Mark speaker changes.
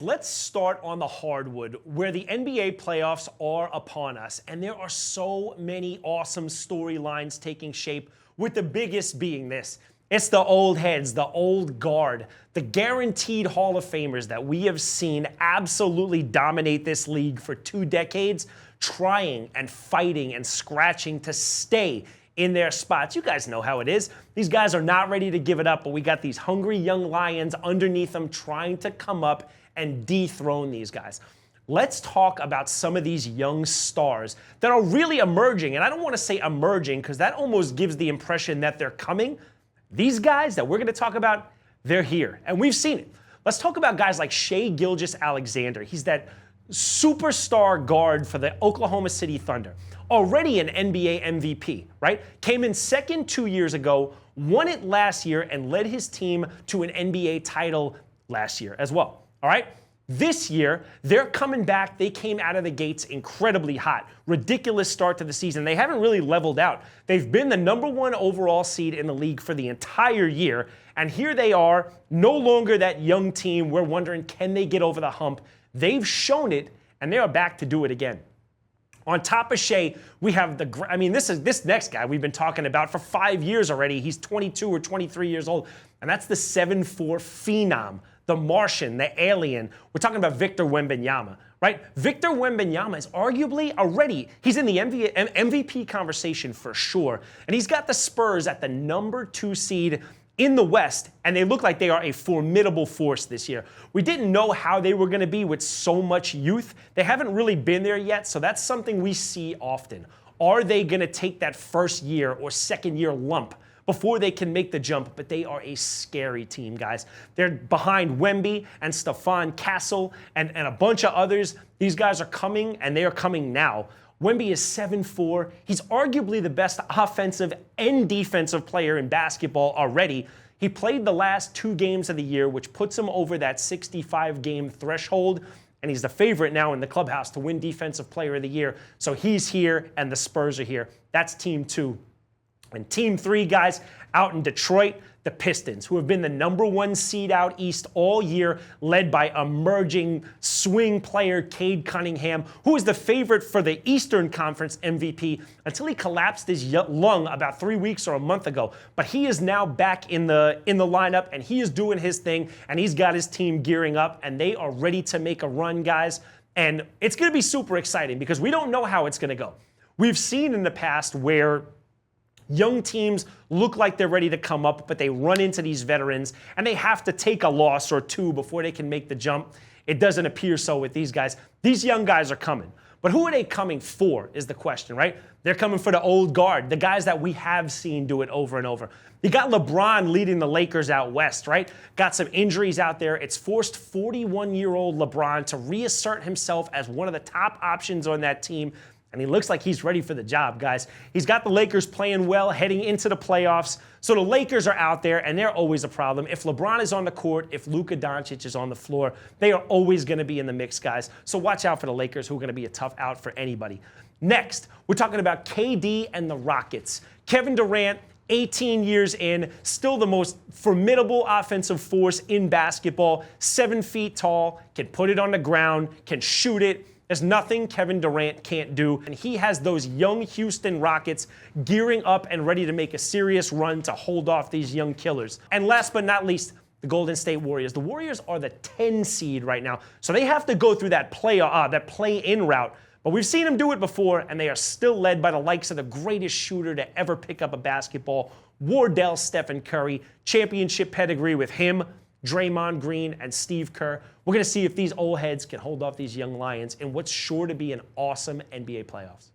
Speaker 1: Let's start on the hardwood, where the NBA playoffs are upon us, and there are so many awesome storylines taking shape, with the biggest being this. It's the old heads, the old guard, the guaranteed Hall of Famers that we have seen absolutely dominate this league for 2 decades, trying and fighting and scratching to stay in their spots. You guys know how it is. These guys are not ready to give it up, but we got these hungry young lions underneath them trying to come up and dethrone these guys. Let's talk about some of these young stars that are really emerging. And I don't want to say emerging because that almost gives the impression that they're coming. These guys that we're going to talk about, they're here. And we've seen it. Let's talk about guys like Gilgeous-Alexander. He's that superstar guard for the Oklahoma City Thunder. Already an NBA MVP, right? Came in second 2 years ago, won it last year, and led his team to an NBA title last year as well. All right? This year, they're coming back. They came out of the gates incredibly hot. Ridiculous start to the season. They haven't really leveled out. They've been the #1 overall seed in the league for the entire year. And here they are, no longer that young team. We're wondering, can they get over the hump? They've shown it, and they are back to do it again. On top of Shea, we have this next guy we've been talking about for 5 years already. He's 22 or 23 years old, and that's the 7'4" phenom, the Martian, the alien. We're talking about Victor Wembanyama, right? Victor Wembanyama is arguably already, he's in the MVP conversation for sure, and he's got the Spurs at the #2 seed in the West, and they look like they are a formidable force this year. We didn't know how they were going to be with so much youth. They haven't really been there yet, so that's something we see often. Are they going to take that first year or second year lump before they can make the jump? But they are a scary team, guys. They're behind Wemby and Stephon Castle and a bunch of others. These guys are coming, and they are coming now. Wemby is 7'4". He's arguably the best offensive and defensive player in basketball already. He played the last 2 games of the year, which puts him over that 65-game threshold, and he's the favorite now in the clubhouse to win Defensive Player of the Year. So he's here, and the Spurs are here. That's Team 2. And Team 3, guys, out in Detroit, the Pistons, who have been the #1 seed out east all year, led by emerging swing player Cade Cunningham, who is the favorite for the Eastern Conference MVP until he collapsed his lung about 3 weeks or a month ago. But he is now back in the lineup, and he is doing his thing, and he's got his team gearing up, and they are ready to make a run, guys. And it's going to be super exciting because we don't know how it's going to go. We've seen in the past where young teams look like they're ready to come up, but they run into these veterans, and they have to take a loss or 2 before they can make the jump. It doesn't appear so with these guys. These young guys are coming. But who are they coming for is the question, right? They're coming for the old guard, the guys that we have seen do it over and over. You got LeBron leading the Lakers out west, right? Got some injuries out there. It's forced 41-year-old LeBron to reassert himself as one of the top options on that team. And he looks like he's ready for the job, guys. He's got the Lakers playing well, heading into the playoffs. So the Lakers are out there, and they're always a problem. If LeBron is on the court, if Luka Doncic is on the floor, they are always going to be in the mix, guys. So watch out for the Lakers, who are going to be a tough out for anybody. Next, we're talking about KD and the Rockets. Kevin Durant, 18 years in, still the most formidable offensive force in basketball. 7 feet tall, can put it on the ground, can shoot it. There's nothing Kevin Durant can't do, and he has those young Houston Rockets gearing up and ready to make a serious run to hold off these young killers. And last but not least, the Golden State Warriors. The Warriors are the 10 seed right now, so they have to go through that play-in route. But we've seen them do it before, and they are still led by the likes of the greatest shooter to ever pick up a basketball, Wardell Stephen Curry, championship pedigree with him, Draymond Green, and Steve Kerr. We're going to see if these old heads can hold off these young Lions in what's sure to be an awesome NBA playoffs.